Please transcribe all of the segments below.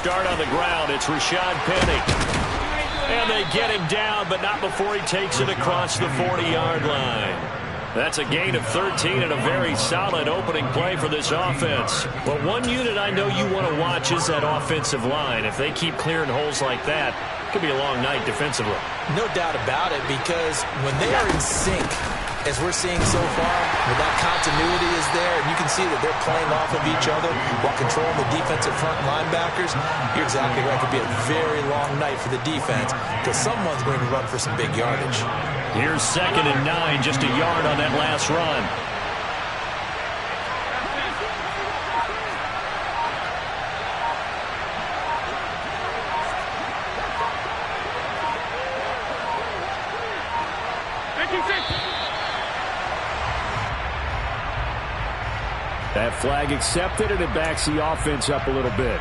start on the ground. It's Rashad Penny. And they get him down, but not before he takes it across the 40-yard line. That's a gain of 13 and a very solid opening play for this offense. But one unit I know you want to watch is that offensive line. If they keep clearing holes like that, it could be a long night defensively. No doubt about it, because when they are in sync, as we're seeing so far, where that continuity is there, and you can see that they're playing off of each other while controlling the defensive front linebackers, you're exactly right. It could be a very long night for the defense because someone's going to run for some big yardage. Here's 2nd and 9, just a yard on that last run. That flag accepted, and it backs the offense up a little bit.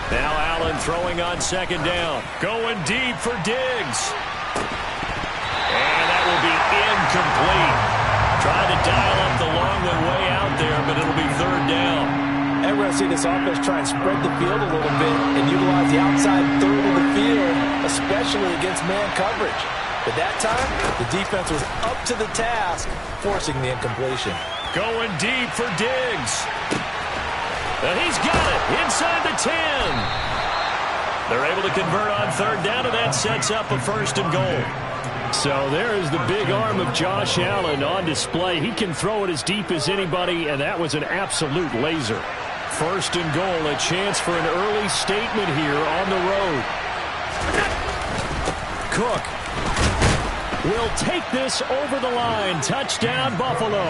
Now Allen throwing on 2nd down. Going deep for Diggs. And that will be incomplete. Trying to dial up the long one way out there, but it'll be 3rd down. And we're going to see this offense try and spread the field a little bit and utilize the outside third of the field, especially against man coverage. But that time, the defense was up to the task, forcing the incompletion. Going deep for Diggs. And he's got it inside the 10. They're able to convert on 3rd down, and that sets up a 1st and goal. So there is the big arm of Josh Allen on display. He can throw it as deep as anybody, and that was an absolute laser. 1st and goal, a chance for an early statement here on the road. Cook will take this over the line. Touchdown, Buffalo.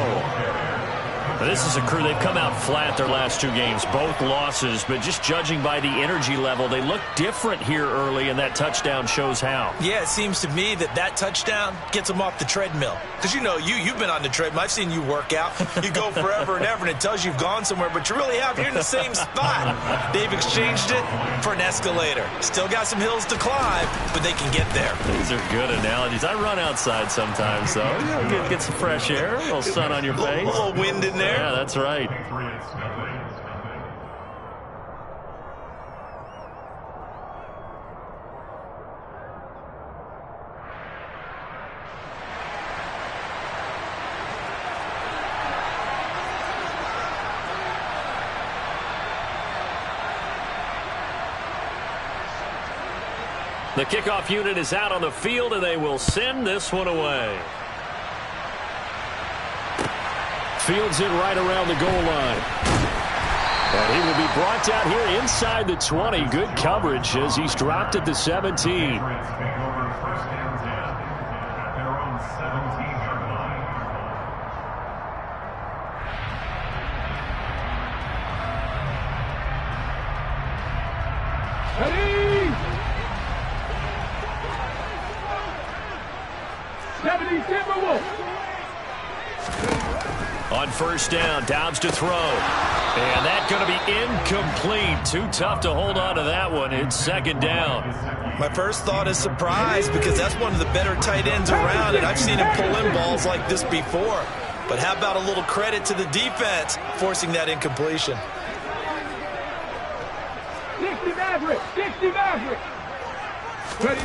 This is a crew, they've come out flat their last 2 games, both losses, but just judging by the energy level, they look different here early, and that touchdown shows how. Yeah, it seems to me that touchdown gets them off the treadmill. Because, you know, you've been on the treadmill. I've seen you work out. You go forever and ever, and it tells you you've gone somewhere, but you really have. You're in the same spot. They've exchanged it for an escalator. Still got some hills to climb, but they can get there. These are good analogies. I run outside sometimes, though. You know, get some fresh air, a little sun on your face. A little wind in there. Yeah, that's right. The kickoff unit is out on the field, and they will send this one away. Fields it right around the goal line. And he will be brought down here inside the 20. Good coverage as he's dropped at the 17. On 1st down, Dobbs to throw. And that's going to be incomplete. Too tough to hold on to that one. It's 2nd down. My first thought is surprise, because that's one of the better tight ends around, and I've seen him pull in balls like this before. But how about a little credit to the defense forcing that incompletion? 60 Maverick! 60 Maverick! Ready?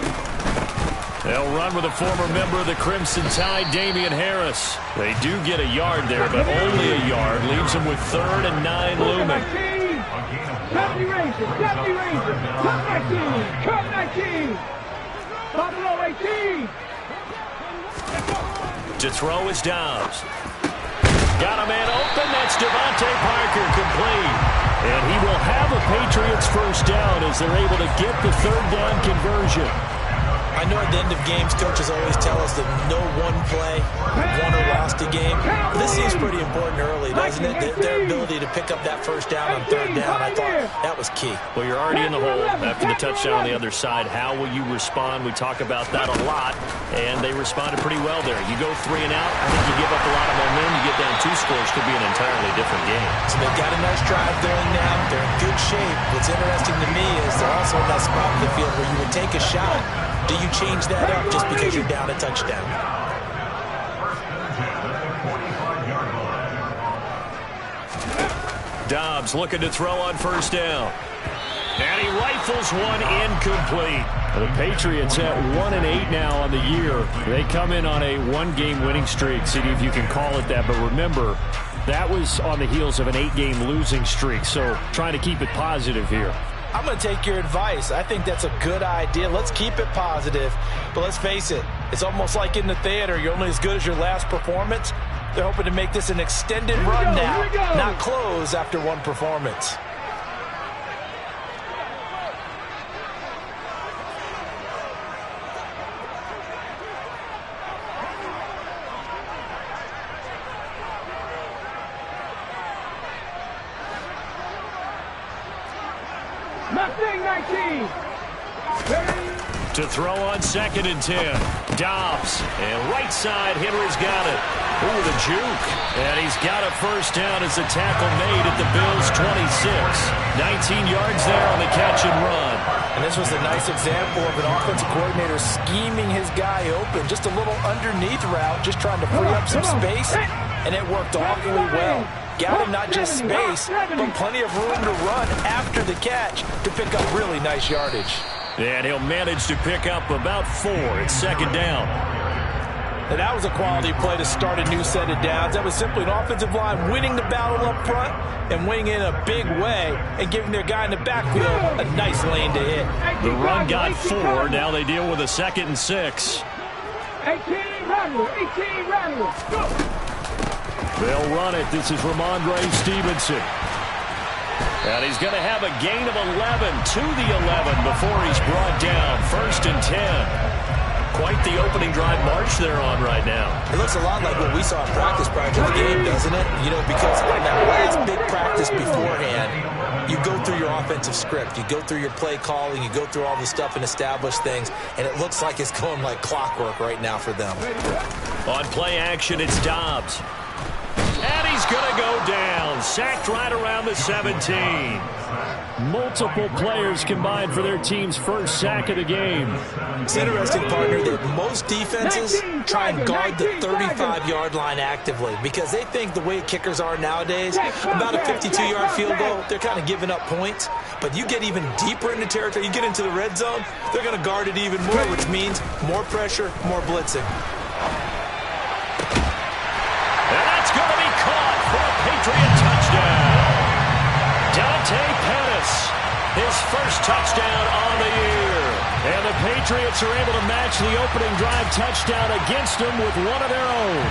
They'll run with a former member of the Crimson Tide, Damian Harris. They do get a yard there, but only a yard. Leaves them with 3rd and 9 looming. 70 Rangers! 70 Rangers! Cut 19! Cut 19! Buffalo 18! To throw is Dobbs. Got a man open. That's Devontae Parker, complete. And he will have a Patriots 1st down as they're able to get the 3rd down conversion. I know at the end of games, coaches always tell us that no one play won or lost a game. This seems pretty important early, doesn't it? Their ability to pick up that 1st down on 3rd down, I thought that was key. Well, you're already in the hole after the touchdown on the other side. How will you respond? We talk about that a lot, and they responded pretty well there. You go 3 and out, I think you give up a lot of momentum. You get down 2 scores, could be an entirely different game. So they've got a nice drive going now. They're in good shape. What's interesting to me is they're also in that spot in the field where you would take a shot. do you change that up just because you're down a touchdown? Dobbs looking to throw on first down. And he rifles one incomplete. The Patriots at 1-8 now on the year. They come in on a one-game winning streak. See if you can call it that. But remember, that was on the heels of an 8-game losing streak. So trying to keep it positive here. I'm going to take your advice. I think that's a good idea. Let's keep it positive. But let's face it, it's almost like in the theater. You're only as good as your last performance. They're hoping to make this an extended run now, not close after one performance. Mustang 19. To throw on 2nd and 10. Dobbs. And right side, Henry's got it. Ooh, the juke. And he's got a first down as the tackle made at the Bills' 26. 19 yards there on the catch and run. And this was a nice example of an offensive coordinator scheming his guy open. Just a little underneath route, just trying to free up some space. And it worked awfully well. Got him not just space, but plenty of room to run after the catch to pick up really nice yardage. And he'll manage to pick up about 4 at 2nd down. And that was a quality play to start a new set of downs. That was simply an offensive line winning the battle up front and winning in a big way and giving their guy in the backfield a nice lane to hit. The run got 4. Now they deal with a 2nd and 6. 18 Randall. 18 Randall. Go. They'll run it. This is Ramondre Stevenson. And he's going to have a gain of 11 to the 11 before he's brought down. 1st and 10. Quite the opening drive march they're on right now. It looks a lot like what we saw in practice prior to the game, doesn't it? You know, because on that last big practice beforehand, you go through your offensive script. You go through your play calling. You go through all the stuff and establish things. And it looks like it's going like clockwork right now for them. On play action, it's Dobbs. And he's going to go down. Sacked right around the 17. Multiple players combined for their team's first sack of the game. It's interesting, partner, that most defenses try and guard the 35-yard line actively because they think the way kickers are nowadays, about a 52-yard field goal, they're kind of giving up points. But you get even deeper into territory, you get into the red zone, they're going to guard it even more, which means more pressure, more blitzing. And that's going to be caught for a Patriot touchdown. Dante Pettis, his first touchdown on the year. And the Patriots are able to match the opening drive touchdown against them with one of their own.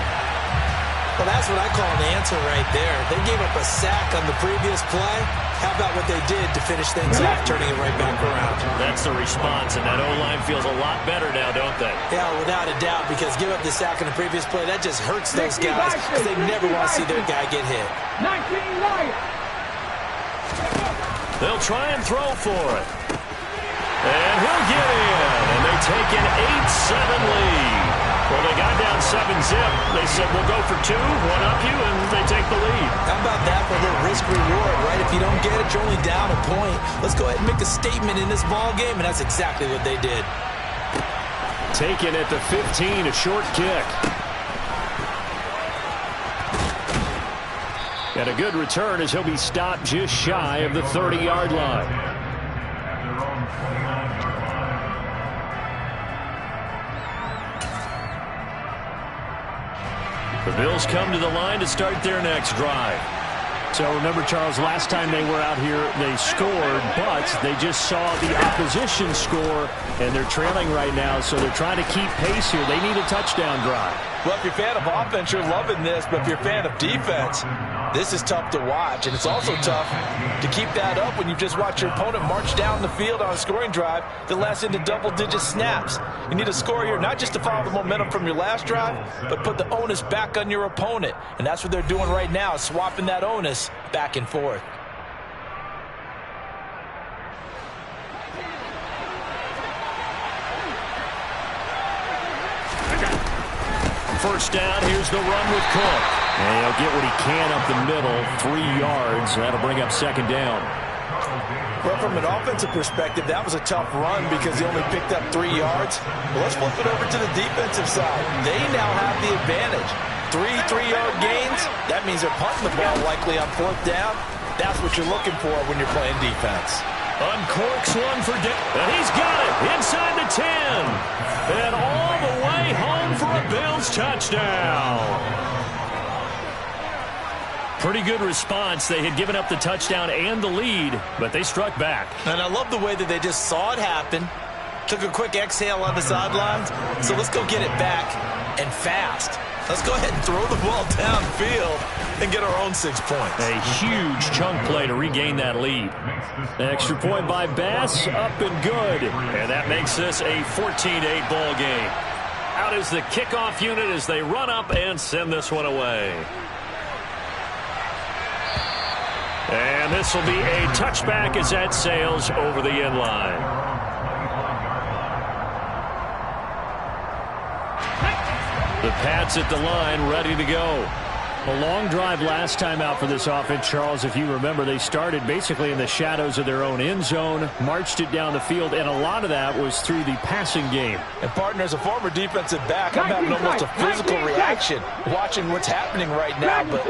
Well, that's what I call an answer right there. They gave up a sack on the previous play. How about what they did to finish things off, turning it right back around? That's the response, and that O-line feels a lot better now, don't they? Yeah, without a doubt, because give up the sack on the previous play, that just hurts those guys because they never want to see their guy get hit. 19 Lions. They'll try and throw for it. And he'll get in, and they take an 8-7 lead. Well, they got down 7-zip. They said, we'll go for 2, one up you, and they take the lead. How about that for a little risk-reward, right? If you don't get it, you're only down a point. Let's go ahead and make a statement in this ball game, and that's exactly what they did. Taken at the 15, a short kick. And a good return as he'll be stopped just shy of the 30-yard line. The Bills come to the line to start their next drive. So remember, Charles, last time they were out here, they scored, but they just saw the opposition score, and they're trailing right now, so they're trying to keep pace here. They need a touchdown drive. Well, if you're a fan of offense, you're loving this, but if you're a fan of defense, this is tough to watch, and it's also tough to keep that up when you just watch your opponent march down the field on a scoring drive that lasts into double-digit snaps. You need a score here, not just to follow the momentum from your last drive, but put the onus back on your opponent, and that's what they're doing right now, swapping that onus back and forth. First down, here's the run with Cook. And he'll get what he can up the middle, 3 yards. That'll bring up 2nd down. Well, from an offensive perspective, that was a tough run because he only picked up 3 yards. Well, let's flip it over to the defensive side. They now have the advantage. 3 3-yard gains, that means they're punting the ball likely on 4th down. That's what you're looking for when you're playing defense. Uncorks one for Dick, and he's got it inside the 10. And all the way home for a Bills touchdown. Pretty good response. They had given up the touchdown and the lead, but they struck back. And I love the way that they just saw it happen, took a quick exhale on the sidelines. So let's go get it back, and fast. Let's go ahead and throw the ball downfield and get our own 6 points. A huge chunk play to regain that lead. Extra point by Bass, up and good. And that makes this a 14-8 ball game. Out is the kickoff unit as they run up and send this one away. And this will be a touchback as that sails over the end line. The Pats at the line, ready to go. A long drive last time out for this offense, Charles. If you remember, they started basically in the shadows of their own end zone, marched it down the field, and a lot of that was through the passing game. And, partner, as a former defensive back, I'm having almost a physical reaction watching what's happening right now. But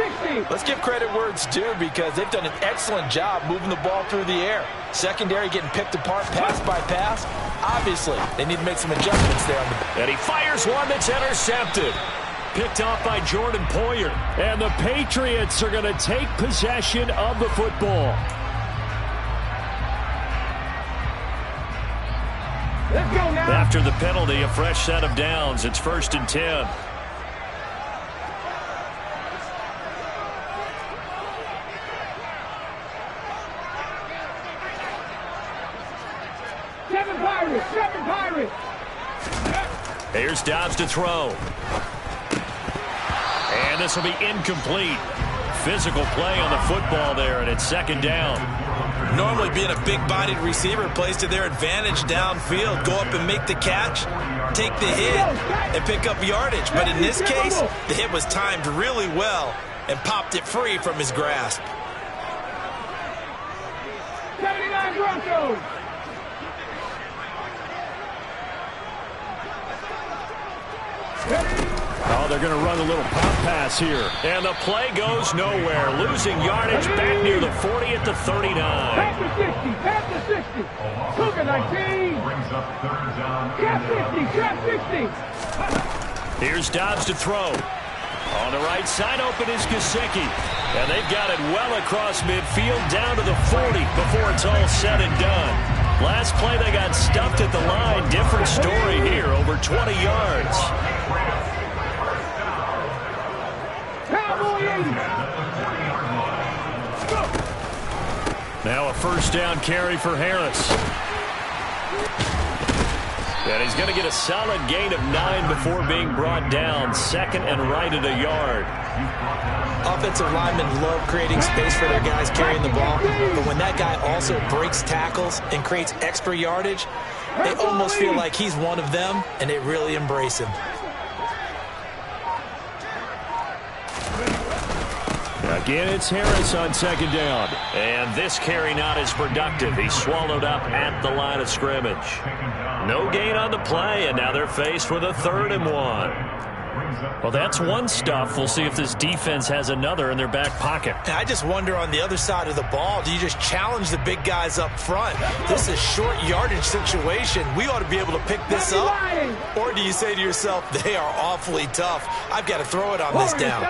let's give credit where it's due because they've done an excellent job moving the ball through the air. Secondary getting picked apart pass by pass. Obviously, they need to make some adjustments there. And he fires one that's intercepted. Picked off by Jordan Poyer. And the Patriots are going to take possession of the football. Let's go now. After the penalty, a fresh set of downs. It's 1st and 10. Seven Pirates. Here's Dobbs to throw. And this will be incomplete. Physical play on the football there, and it's 2nd down. Normally being a big-bodied receiver plays to their advantage downfield. Go up and make the catch, take the hit, and pick up yardage. But in this case, the hit was timed really well and popped it free from his grasp. 79 Broncos. Oh, they're going to run a little pop pass here. And the play goes nowhere. Losing yardage back near the 40 at the 39. Back to 60. Cougar 19. Trap 50. Here's Dobbs to throw. On the right side open is Gesicki. And they've got it well across midfield down to the 40 before it's all said and done. Last play they got stuffed at the line. Different story here, over 20 yards. Now a 1st down carry for Harris. And he's going to get a solid gain of 9 before being brought down. 2nd and right at a yard. Offensive linemen love creating space for their guys carrying the ball. But when that guy also breaks tackles and creates extra yardage, they almost feel like he's one of them, and they really embrace him. Again, it's Harris on 2nd down. And this carry not as productive. He's swallowed up at the line of scrimmage. No gain on the play, and now they're faced with a 3rd and 1. Well, that's one stuff. We'll see if this defense has another in their back pocket. I just wonder on the other side of the ball, do you just challenge the big guys up front? This is a short yardage situation. We ought to be able to pick this up. Or do you say to yourself, they are awfully tough. I've got to throw it on this down.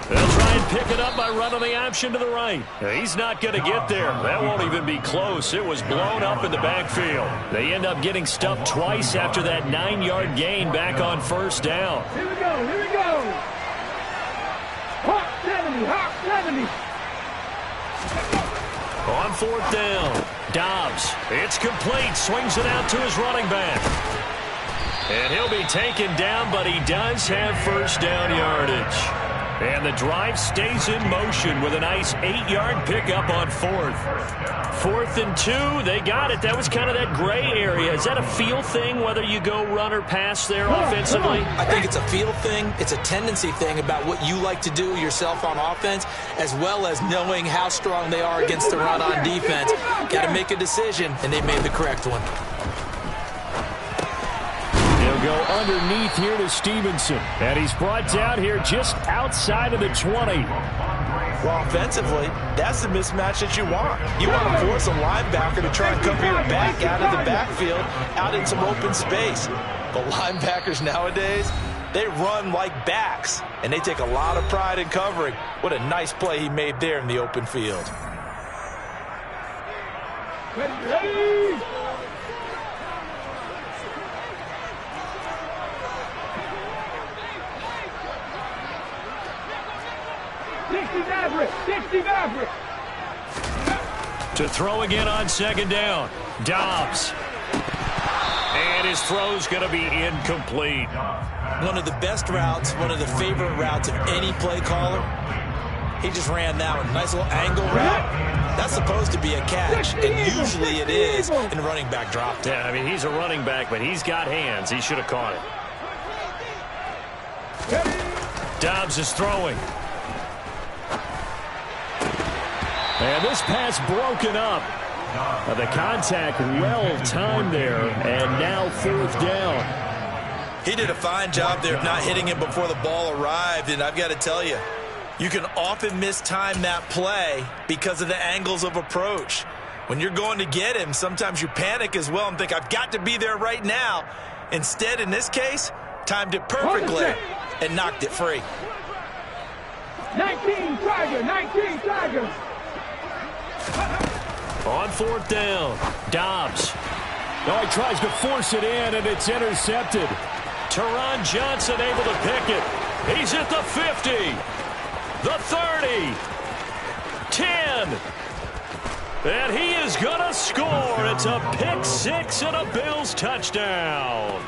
They'll try and pick it up by running the option to the right. He's not going to get there. That won't even be close. It was blown up in the backfield. They end up getting stuffed twice after that 9-yard gain back on 1st down. Here we go. Hawk 70. On 4th down, Dobbs. It's complete. Swings it out to his running back. And he'll be taken down, but he does have 1st down yardage. And the drive stays in motion with a nice 8-yard pickup on 4th. 4th and 2, they got it. That was kind of that gray area. Is that a feel thing, whether you go run or pass there offensively? I think it's a feel thing. It's a tendency thing about what you like to do yourself on offense, as well as knowing how strong they are against the run on defense. Got to make a decision, and they made the correct one. He'll go underneath here to Stevenson. And he's brought down here just outside of the 20. Well, offensively, that's the mismatch that you want. You want to force a linebacker to try and cover your back out of the backfield, out in some open space. But linebackers nowadays, they run like backs, and they take a lot of pride in covering. What a nice play he made there in the open field. Ready. 60 Maverick. To throw again on 2nd down. Dobbs. And his throw's going to be incomplete. One of the best routes, one of the favorite routes of any play caller. He just ran that one. Nice little angle route. That's supposed to be a catch, and usually it is in a running back drop. Yeah, I mean, he's a running back, but he's got hands. He should have caught it. Dobbs is throwing. And this pass broken up. The contact well timed there, and now 4th down. He did a fine job there of not hitting him before the ball arrived, and I've got to tell you, you can often mistime that play because of the angles of approach. When you're going to get him, sometimes you panic as well and think, I've got to be there right now. Instead, in this case, timed it perfectly and knocked it free. 19 Tiger. On 4th down, Dobbs. Oh, he tries to force it in, and it's intercepted. Teron Johnson able to pick it. He's at the 50, the 30, 10. And he is going to score. It's a pick 6 and a Bills touchdown.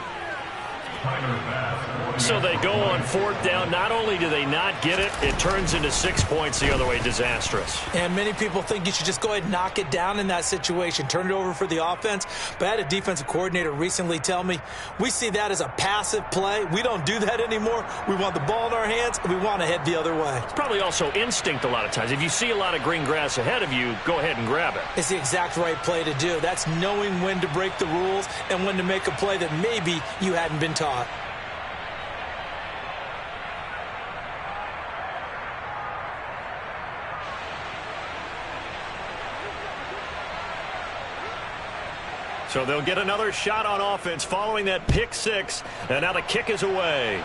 So they go on 4th down. Not only do they not get it, it turns into 6 points the other way. Disastrous. And many people think you should just go ahead and knock it down in that situation. Turn it over for the offense. But I had a defensive coordinator recently tell me, we see that as a passive play. We don't do that anymore. We want the ball in our hands, and we want to head the other way. It's probably also instinct a lot of times. If you see a lot of green grass ahead of you, go ahead and grab it. It's the exact right play to do. That's knowing when to break the rules and when to make a play that maybe you hadn't been taught. So they'll get another shot on offense following that pick 6. And now the kick is away.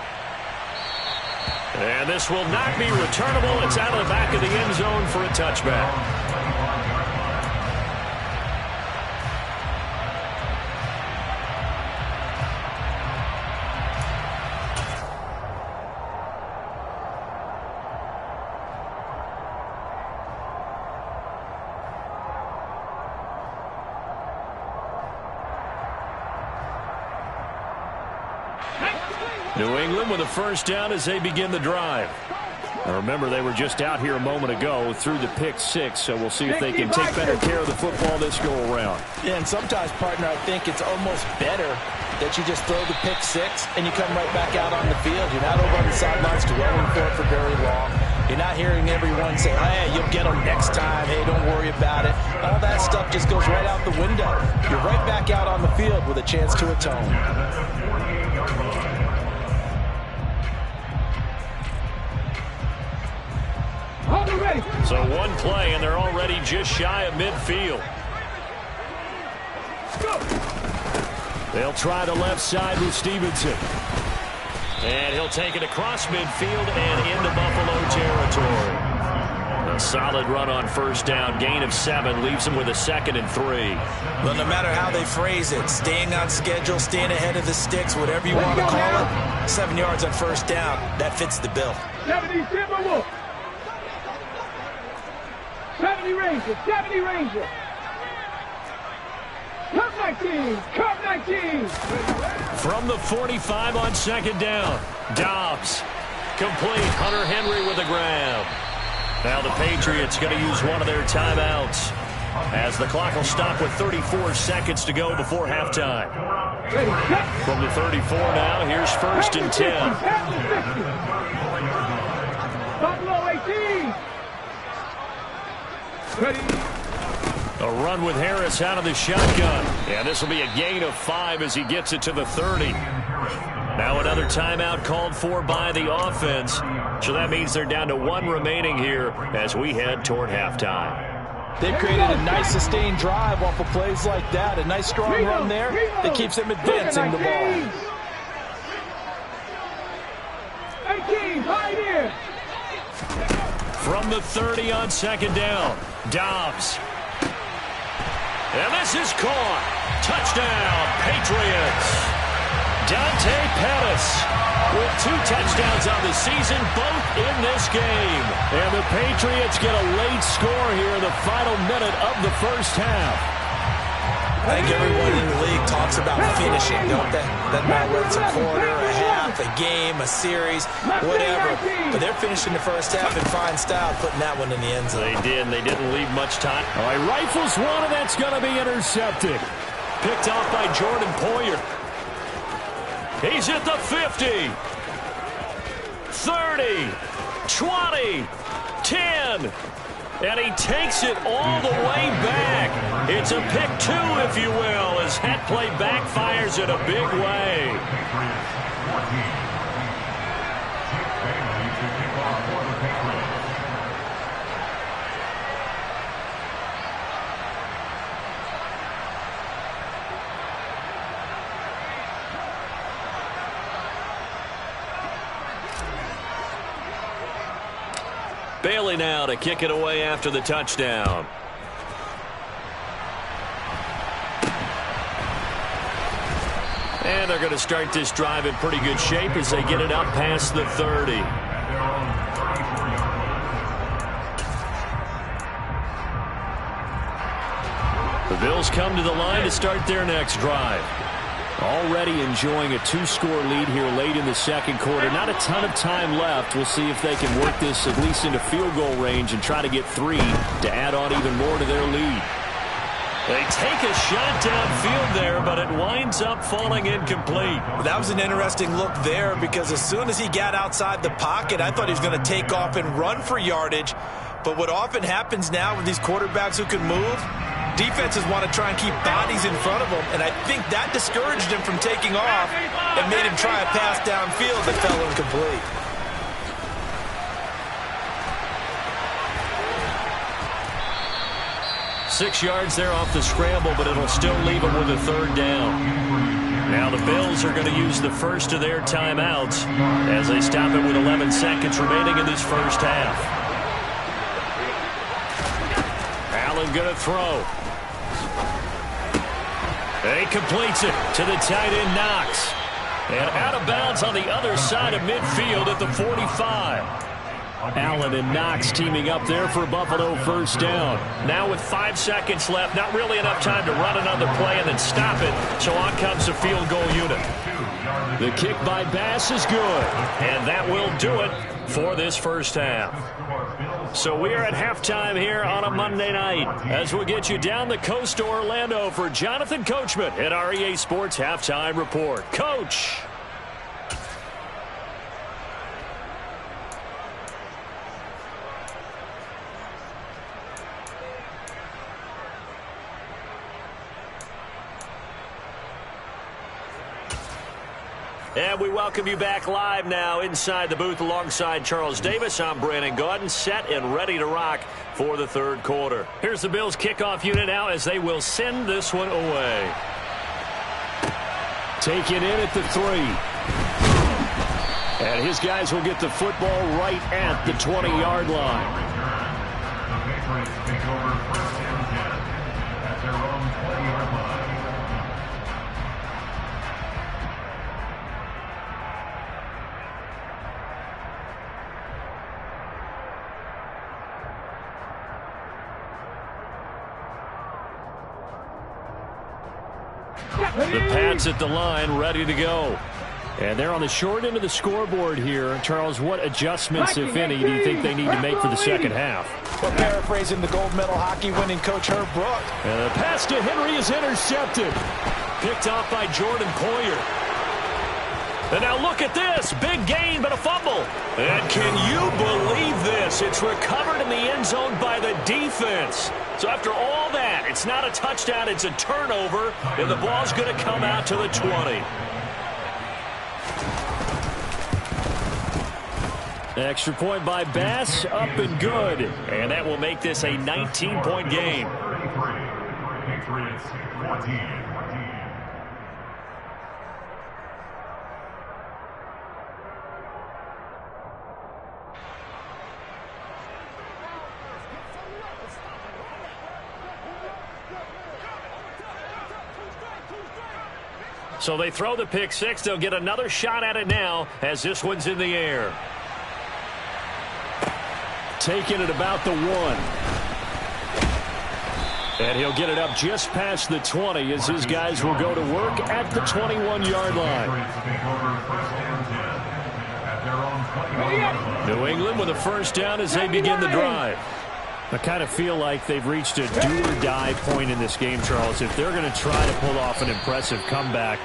And this will not be returnable. It's out of the back of the end zone for a touchback. New England with a first down as they begin the drive. Now remember, they were just out here a moment ago through the pick 6, so we'll see if they can take better care of the football this go-around. Yeah, and sometimes, partner, I think it's almost better that you just throw the pick 6 and you come right back out on the field. You're not over on the sidelines dwelling for it for very long. You're not hearing everyone say, hey, you'll get them next time. Hey, don't worry about it. All that stuff just goes right out the window. You're right back out on the field with a chance to atone. So one play, and they're already just shy of midfield. They'll try the left side with Stevenson. And he'll take it across midfield and into Buffalo territory. A solid run on first down. Gain of 7 leaves him with a 2nd and 3. Well, no matter how they phrase it, staying on schedule, staying ahead of the sticks, whatever you want to call it, 7 yards on first down, that fits the bill. 70 Ranger. Cup 19. From the 45 on 2nd down. Dobbs complete. Hunter Henry with a grab. Now the Patriots going to use one of their timeouts as the clock will stop with 34 seconds to go before halftime. From the 34 now, here's 1st and 10. Buffalo 18. A run with Harris out of the shotgun. And this will be a gain of 5 as he gets it to the 30. Now another timeout called for by the offense. So that means they're down to 1 remaining here as we head toward halftime. They've created a nice sustained drive off of plays like that. A nice strong run there that keeps them advancing the ball. 18, right here. From the 30 on 2nd down, Dobbs. And this is caught. Touchdown, Patriots. Dante Pettis with 2 touchdowns on the season, both in this game. And the Patriots get a late score here in the final minute of the first half. I think everyone in the league talks about finishing, don't they? Doesn't matter whether it's a quarter, a half, a game, a series, whatever. But they're finishing the first half in fine style, putting that one in the end zone. They did, and they didn't leave much time. All right, rifles one, and that's going to be intercepted. Picked off by Jordan Poyer. He's at the 50. 30. 20. 10. And he takes it all the way back. It's a pick 2, if you will, as that play backfires in a big way. Bailey now to kick it away after the touchdown. And they're going to start this drive in pretty good shape as they get it up past the 30. The Bills come to the line to start their next drive. Already enjoying a 2-score lead here late in the 2nd quarter. Not a ton of time left. We'll see if they can work this at least into field goal range and try to get 3 to add on even more to their lead. They take a shot downfield there, but it winds up falling incomplete. That was an interesting look there because as soon as he got outside the pocket, I thought he was going to take off and run for yardage. But what often happens now with these quarterbacks who can move, defenses want to try and keep bodies in front of them, and I think that discouraged him from taking off and made him try a pass downfield that fell incomplete. Six yards there off the scramble, but it'll still leave him with a 3rd down. Now the Bills are going to use the first of their timeouts as they stop it with 11 seconds remaining in this first half. Allen going to throw. He completes it to the tight end, Knox. And out of bounds on the other side of midfield at the 45. Allen and Knox teaming up there for Buffalo 1st down. Now with 5 seconds left, not really enough time to run another play and then stop it. So on comes the field goal unit. The kick by Bass is good. And that will do it for this first half. So we are at halftime here on a Monday night as we'll get you down the coast to Orlando for Jonathan Coachman at our EA Sports Halftime Report. Coach. And we welcome you back live now inside the booth alongside Charles Davis. I'm Brandon Gaudin, set and ready to rock for the 3rd quarter. Here's the Bills kickoff unit now as they will send this one away. Taken in at the 3. And his guys will get the football right at the 20-yard line. The Patriots take over 1st and 10 at their own 20-yard line. The Pats at the line, ready to go. And they're on the short end of the scoreboard here. Charles, what adjustments, if any, do you think they need to make for the second half? Well, paraphrasing the gold medal hockey winning coach Herb Brook. And the pass to Henry is intercepted. Picked off by Jordan Poyer. And now look at this. Big gain, but a fumble. And can you believe this? It's recovered in the end zone by the defense. So after all that, it's not a touchdown, it's a turnover, and the ball's going to come out to the 20. Extra point by Bass, up and good. And that will make this a 19-point game. Patriots 14. So they throw the pick six. They'll get another shot at it now as this one's in the air. Taking it about the 1. And he'll get it up just past the 20 as his guys will go to work at the 21-yard line. New England with a first down as they begin the drive. I kind of feel like they've reached a do-or-die point in this game, Charles. If they're going to try to pull off an impressive comeback,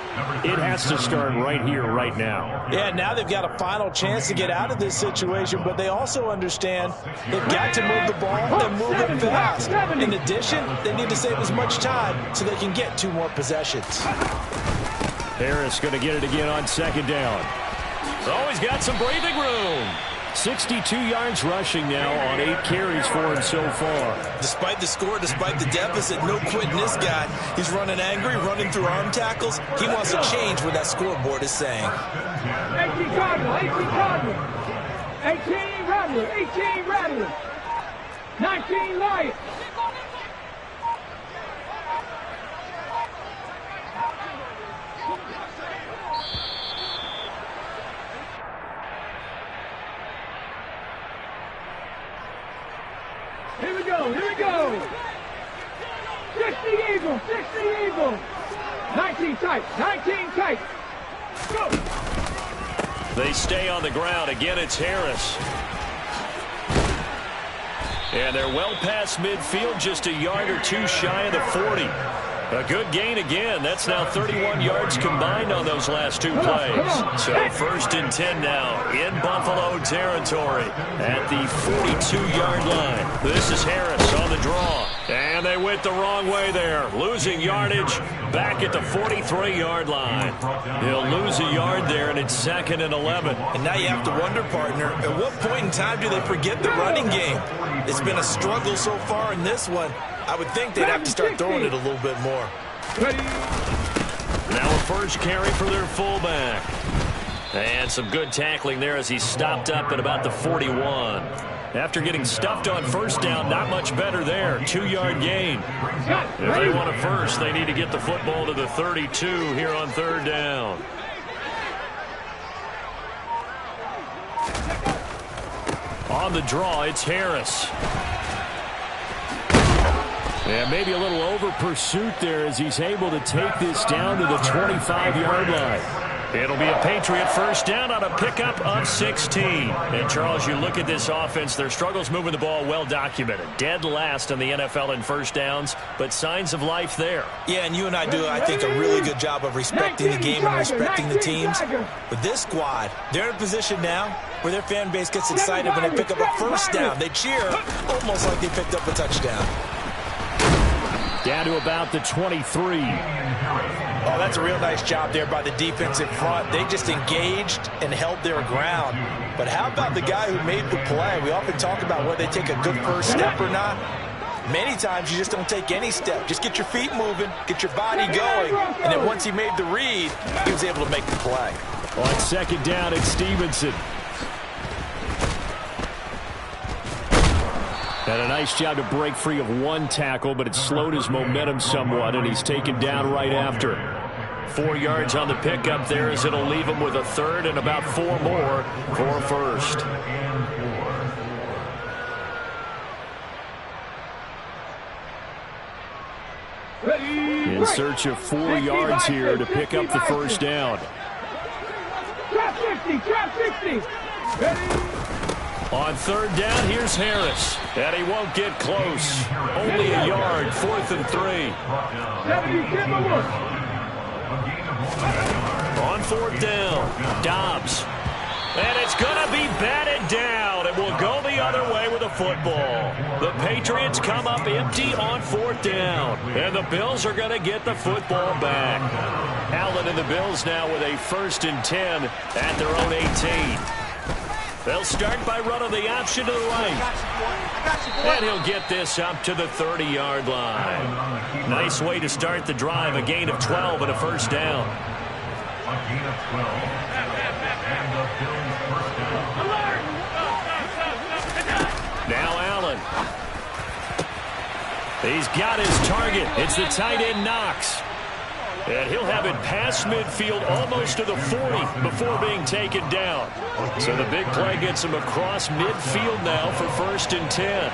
it has to start right here, right now. Yeah, now they've got a final chance to get out of this situation, but they also understand they've got to move the ball and move it fast. In addition, they need to save as much time so they can get 2 more possessions. Harris going to get it again on second down. Always got some breathing room. 62 yards rushing now on 8 carries for him so far. Despite the score, despite the deficit, no quitting this guy. He's running angry, running through arm tackles. He wants to change what that scoreboard is saying. 18 Cardinal, 18 Cardinal. 18 Rattler, 18 Rattler. 19 Lion. Here we go, here we go. 60 Eagles, 60 Eagles. 19 tight, 19 tight. Go. They stay on the ground. Again, it's Harris. And they're well past midfield, just a yard or 2 shy of the 40. A good gain again. That's now 31 yards combined on those last 2 plays. So 1st and 10 now in Buffalo territory at the 42-yard line. This is Harris on the draw. And they went the wrong way there. Losing yardage back at the 43-yard line. He'll lose a yard there, and it's 2nd and 11. And now you have to wonder, partner, at what point in time do they forget the running game? It's been a struggle so far in this one. I would think they'd have to start throwing it a little bit more. Now a first carry for their fullback. And some good tackling there as he stopped up at about the 41. After getting stuffed on first down, not much better there. 2-yard gain. If they want a first, they need to get the football to the 32 here on 3rd down. On the draw, it's Harris. Yeah, maybe a little over pursuit there as he's able to take this down to the 25-yard line. It'll be a Patriot first down on a pickup of 16. And, Charles, you look at this offense, their struggles moving the ball well documented. Dead last in the NFL in first downs, but signs of life there. Yeah, and you and I do, I think, a really good job of respecting the game and respecting the teams. But this squad, they're in a position now where their fan base gets excited when they pick up a first down. They cheer almost like they picked up a touchdown. Down to about the 23. Oh, that's a real nice job there by the defense in front. They just engaged and held their ground. But how about the guy who made the play? We often talk about whether they take a good first step or not. Many times you just don't take any step. Just get your feet moving, get your body going. And then once he made the read, he was able to make the play. On second down, it's Stevenson. Had a nice job to break free of 1 tackle, but it slowed his momentum somewhat, and he's taken down right after. 4 yards on the pickup there as it'll leave him with a 3rd and about 4 more for first. In search of 4 yards here to pick up the first down. 60, trap 60. Ready? On third down, here's Harris. And he won't get close. Only a yard, 4th and 3. 70, Timberwolves. On 4th down, Dobbs. And it's going to be batted down. It will go the other way with a football. The Patriots come up empty on 4th down. And the Bills are going to get the football back. Allen and the Bills now with a 1st and 10 at their own 18. They'll start by running the option to the right. And he'll get this up to the 30-yard line. Nice way to start the drive. A gain of 12 and a 1st down. A gain of 12. And the Bills first down. Now Allen. He's got his target. It's the tight end Knox. And he'll have it past midfield almost to the 40 before being taken down. So the big play gets him across midfield now for 1st and 10.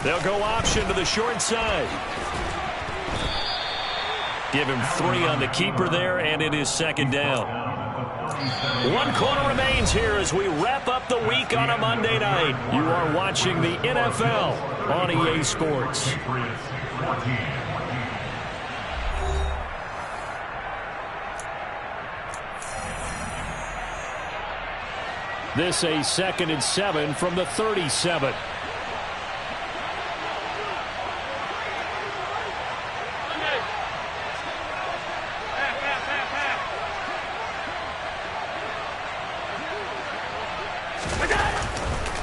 They'll go option to the short side. Give him 3 on the keeper there, and it is 2nd down. 1 quarter remains here as we wrap up the week on a Monday night. You are watching the NFL on EA Sports. This a 2nd and 7 from the 37.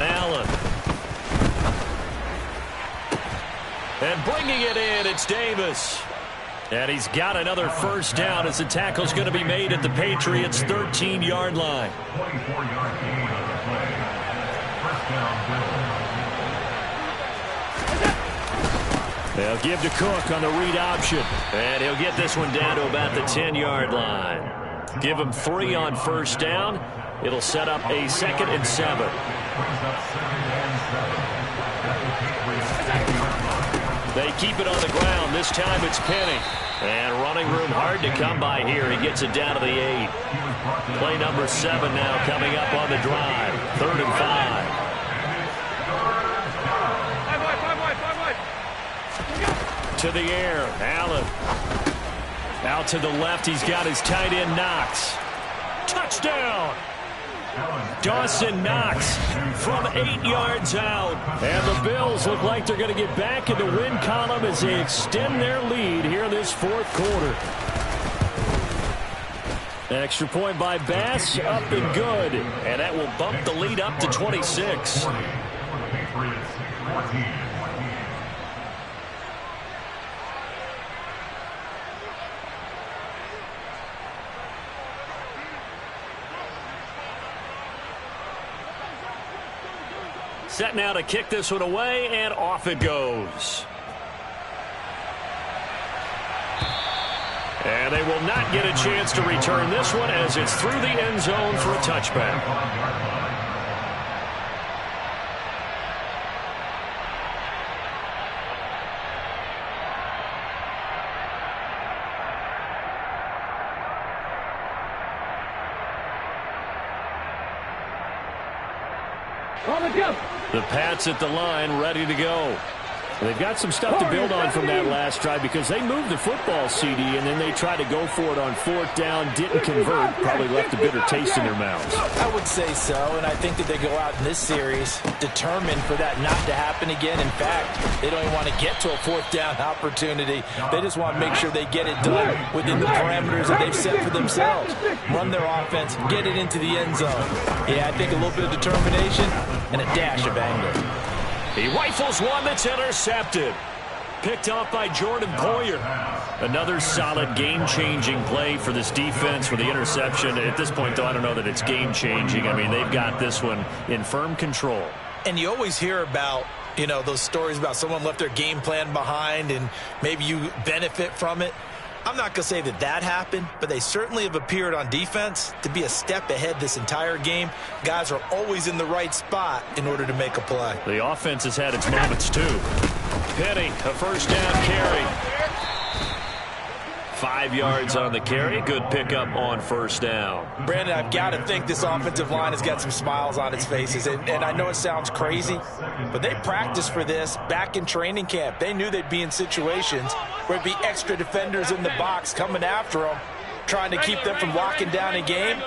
Allen. And bringing it in, it's Davis. And he's got another 1st down as the tackle's going to be made at the Patriots' 13-yard line. 24-yard gain on the play. 1st down, Bills. They'll give to Cook on the read option. And he'll get this one down to about the 10-yard line. Give him 3 on 1st down. It'll set up a 2nd and 7. Brings up 2nd and 7. They keep it on the ground. This time it's Penny. And running room hard to come by here. He gets it down to the 8. Play number 7 now coming up on the drive. 3rd and 5. To the air. Allen. Out to the left. He's got his tight end Knox. Touchdown. Dawson Knox from 8 yards out. And the Bills look like they're going to get back in the win column as they extend their lead here in this 4th quarter. Extra point by Bass, up and good. And that will bump the lead up to 26. Set now to kick this one away, and off it goes. And they will not get a chance to return this one as it's through the end zone for a touchback. The Pats at the line, ready to go. They've got some stuff to build on from that last drive because they moved the football, CD, and then they tried to go for it on 4th down, didn't convert, probably left a bitter taste in their mouths. I would say so, and I think that they go out in this series determined for that not to happen again. In fact, they don't even want to get to a 4th down opportunity. They just want to make sure they get it done within the parameters that they've set for themselves. Run their offense, get it into the end zone. Yeah, I think a little bit of determination and a dash of anger. He rifles one that's intercepted. Picked off by Jordan Poyer. Another solid game-changing play for this defense with the interception. At this point, though, I don't know that it's game-changing. I mean, they've got this one in firm control. And you always hear about, you know, those stories about someone left their game plan behind and maybe you benefit from it. I'm not going to say that that happened, but they certainly have appeared on defense to be a step ahead this entire game. Guys are always in the right spot in order to make a play. The offense has had its moments, too. Penny, a 1st down carry. 5 yards on the carry. Good pickup on first down. Brandon, I've got to think this offensive line has got some smiles on its faces. And I know it sounds crazy, but they practiced for this back in training camp. They knew they'd be in situations where it'd be extra defenders in the box coming after them, trying to keep them from locking down a game.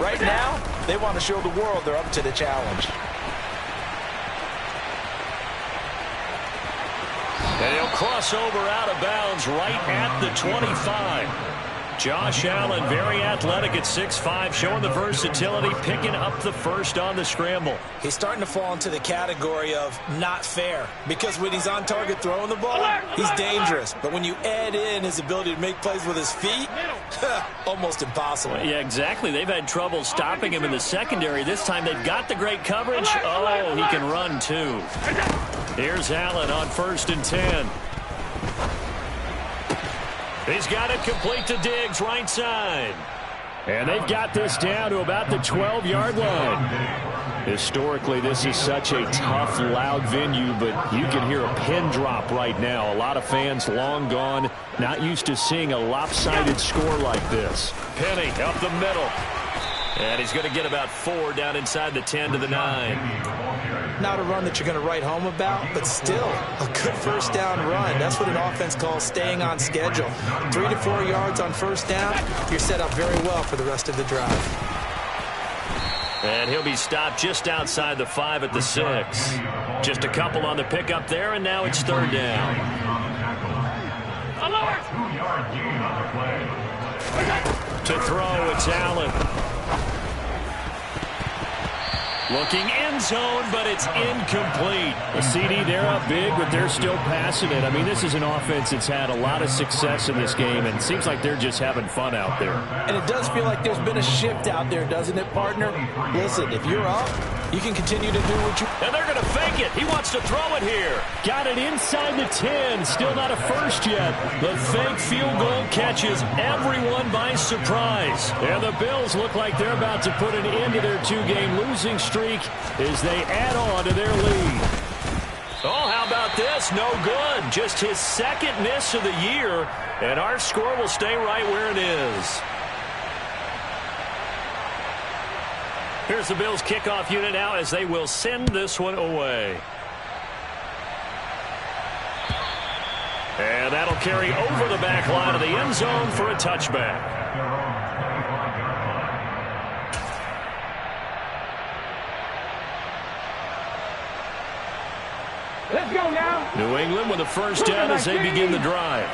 Right now, they want to show the world they're up to the challenge. And he'll cross over out of bounds right at the 25. Josh Allen, very athletic at 6'5", showing the versatility, picking up the first on the scramble. He's starting to fall into the category of not fair, because when he's on target throwing the ball, he's dangerous. But when you add in his ability to make plays with his feet, almost impossible. Yeah, exactly. They've had trouble stopping him in the secondary. This time they've got the great coverage. Oh, he can run too. Here's Allen on 1st and 10. He's got it complete to Diggs, right side. And they've got this down to about the 12-yard line. Historically, this is such a tough, loud venue, but you can hear a pin drop right now. A lot of fans long gone, not used to seeing a lopsided score like this. Penny up the middle. And he's going to get about 4 down inside the 10 to the 9. Not a run that you're going to write home about, but still a good first down run. That's what an offense calls staying on schedule. 3 to 4 yards on first down, you're set up very well for the rest of the drive. And he'll be stopped just outside the 5 at the 6. Just a couple on the pickup there, and now it's 3rd down. 2-yard gain on the play. To throw, it's Allen. Looking end zone, but it's incomplete. The CD, they're up big, but they're still passing it. I mean, this is an offense that's had a lot of success in this game, and it seems like they're just having fun out there. And it does feel like there's been a shift out there, doesn't it, partner? Listen, if you're up, you can continue to do what you... And they're going to fake it. He wants to throw it here. Got it inside the 10. Still not a first yet. The fake field goal catches everyone by surprise. And the Bills look like they're about to put an end to their 2-game losing streak as they add on to their lead. Oh, how about this? No good. Just his 2nd miss of the year, and our score will stay right where it is. Here's the Bills kickoff unit now as they will send this one away. And that'll carry over the back line of the end zone for a touchback. Let's go now. New England with a first down as they begin the drive.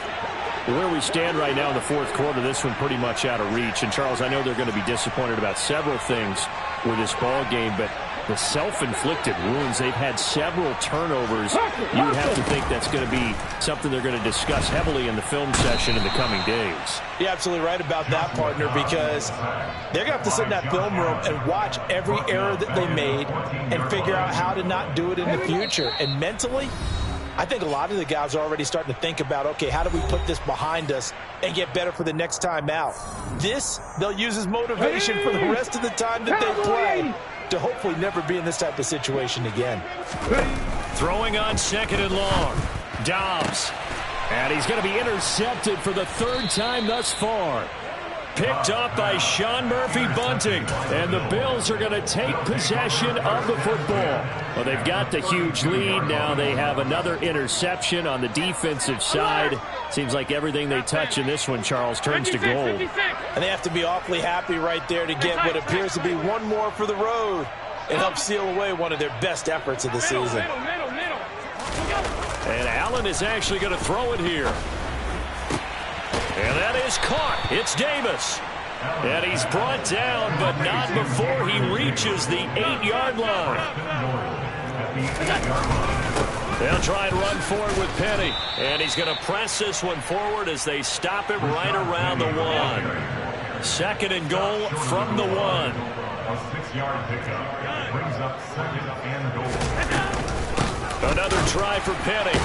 Where we stand right now in the 4th quarter, this one pretty much out of reach. And, Charles, I know they're going to be disappointed about several things with this ball game, but the self-inflicted wounds, they've had several turnovers. You would have to think that's going to be something they're going to discuss heavily in the film session in the coming days. You're absolutely right about that, partner, because they're going to have to sit in that film room and watch every error that they made and figure out how to not do it in the future. And mentally, I think a lot of the guys are already starting to think about, okay, how do we put this behind us and get better for the next time out? This, they'll use as motivation for the rest of the time that they play to hopefully never be in this type of situation again. Throwing on 2nd and long. Dobbs. And he's going to be intercepted for the 3rd time thus far. Picked up by Sean Murphy-Bunting. And the Bills are going to take possession of the football. Well, they've got the huge lead. Now they have another interception on the defensive side. Seems like everything they touch in this one, Charles, turns to gold. And they have to be awfully happy right there to get what appears to be one more for the road and help seal away one of their best efforts of the season. And Allen is actually going to throw it here. And that is caught. It's Davis. And he's brought down, but not before he reaches the 8-yard line. They'll try and run forward with Penny. And he's going to press this one forward as they stop him right around the 1. 2nd and goal from the 1. A 6-yard pickup brings up 2nd and goal. Another try for Penny.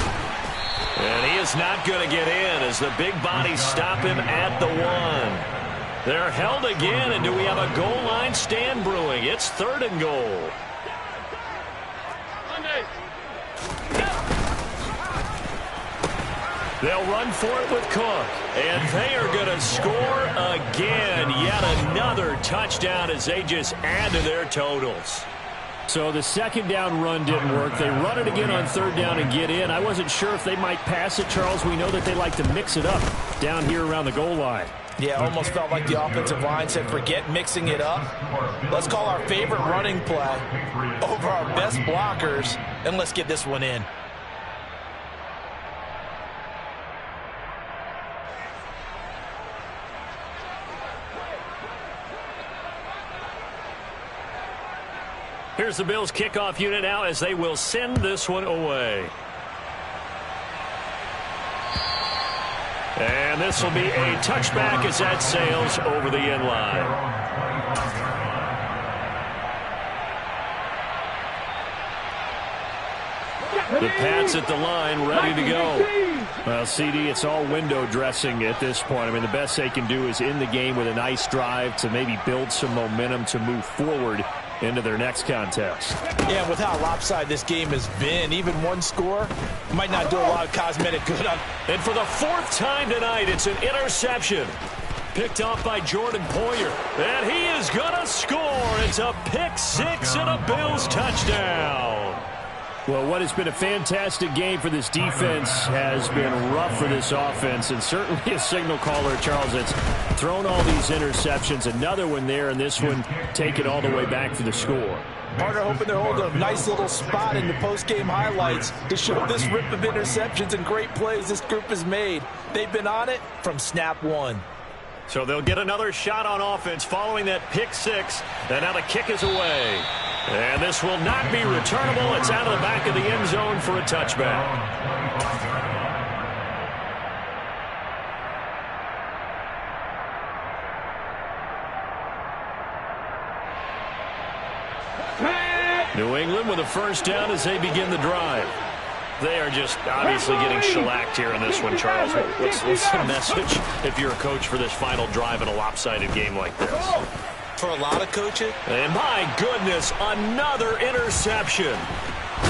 And he is not going to get in as the big bodies stop him at the 1. They're held again, and do we have a goal line stand brewing? It's 3rd and goal. They'll run for it with Cook. And they are going to score again. Yet another touchdown as they just add to their totals. So the second down run didn't work. They run it again on third down and get in. I wasn't sure if they might pass it, Charles. We know that they like to mix it up down here around the goal line. Yeah, almost felt like the offensive line said, forget mixing it up. Let's call our favorite running play over our best blockers, and let's get this one in. Here's the Bills kickoff unit now as they will send this one away. And this will be a touchback as that sails over the end line. The Pats at the line ready to go. Well, CD, it's all window dressing at this point. I mean, the best they can do is in the game with a nice drive to maybe build some momentum to move forward into their next contest. Yeah, with how lopsided this game has been, even one score might not do a lot of cosmetic good on. And for the fourth time tonight, it's an interception. Picked off by Jordan Poyer. And he is going to score. It's a pick six and a Bills touchdown. Well, what has been a fantastic game for this defense has been rough for this offense, and certainly a signal caller, Charles, that's thrown all these interceptions. Another one there, and this one taken all the way back for the score. Partner hoping to hold a nice little spot in the post-game highlights to show this rip of interceptions and great plays this group has made. They've been on it from snap one. So they'll get another shot on offense following that pick six, and now the kick is away. And this will not be returnable. It's out of the back of the end zone for a touchback. New England with a first down as they begin the drive. They are just obviously getting shellacked here in this one, Charles. What's the message if you're a coach for this final drive in a lopsided game like this? For a lot of coaches. And my goodness, another interception.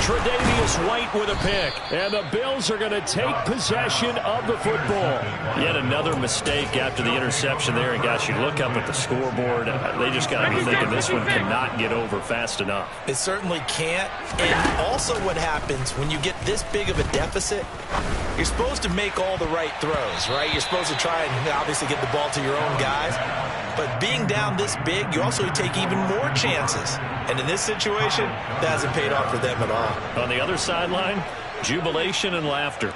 Tre'Davious White with a pick. And the Bills are going to take possession of the football. Yet another mistake after the interception there. And, gosh, you look up at the scoreboard. They just got to be thinking this one cannot get over fast enough. It certainly can't. And also what happens when you get this big of a deficit, you're supposed to make all the right throws, right? You're supposed to try and obviously get the ball to your own guys. But being down this big, you also take even more chances. And in this situation, that hasn't paid off for them at all. On the other sideline, jubilation and laughter.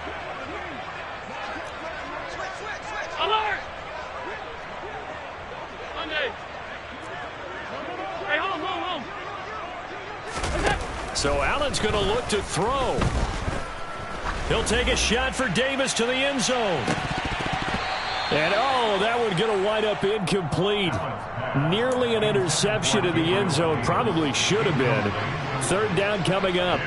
Alert! Monday. Hey, home. So Allen's going to look to throw. He'll take a shot for Davis to the end zone. And, oh, that one going to wind up incomplete. Nearly an interception in the end zone. Probably should have been. Third down coming up.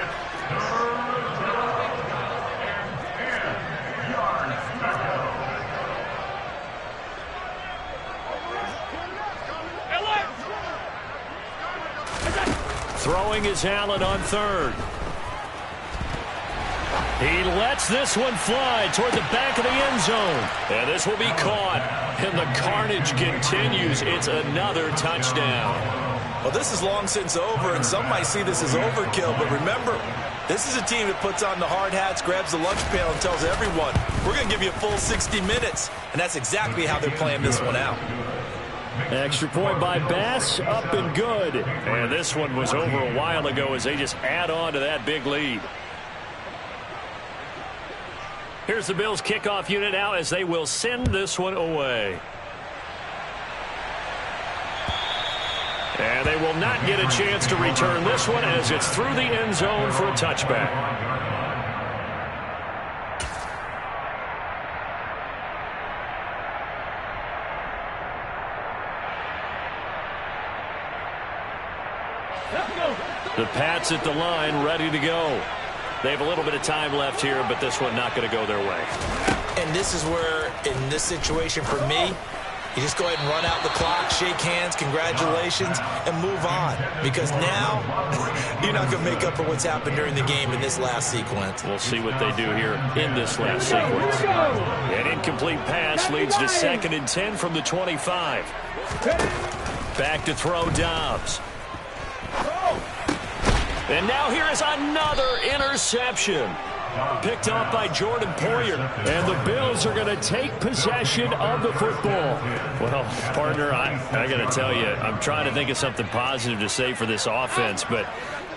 Throwing is Allen on third. He lets this one fly toward the back of the end zone. And this will be caught. And the carnage continues. It's another touchdown. Well, this is long since over, and some might see this as overkill. But remember, this is a team that puts on the hard hats, grabs the lunch pail, and tells everyone, we're going to give you a full 60 minutes. And that's exactly how they're playing this one out. Extra point by Bass, up and good. And this one was over a while ago as they just add on to that big lead. Here's the Bills kickoff unit now as they will send this one away. And they will not get a chance to return this one as it's through the end zone for a touchback. The Pats at the line ready to go. They have a little bit of time left here, but this one not going to go their way. And this is where, in this situation for me, You just go ahead and run out the clock, shake hands, congratulations, and move on. Because now, you're not going to make up for what's happened during the game in this last sequence. We'll see what they do here in this last sequence. An incomplete pass leads to 2nd and 10 from the 25. Back to throw Dobbs. And now here is another interception. Picked off by Jordan Poyer. And the Bills are going to take possession of the football. Well, partner, I got to tell you, I'm trying to think of something positive to say for this offense, but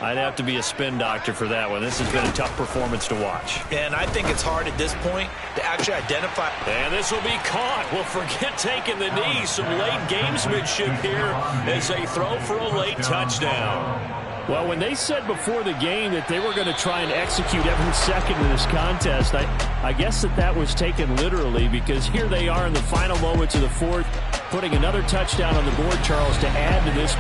I'd have to be a spin doctor for that one. This has been a tough performance to watch. And I think it's hard at this point to actually identify. And this will be caught. Well, forget taking the knee. Some late gamesmanship here as they throw for a late touchdown. Well, when they said before the game that they were going to try and execute every second of this contest, I guess that was taken literally, because here they are in the final moments of the fourth, putting another touchdown on the board, Charles, to add to this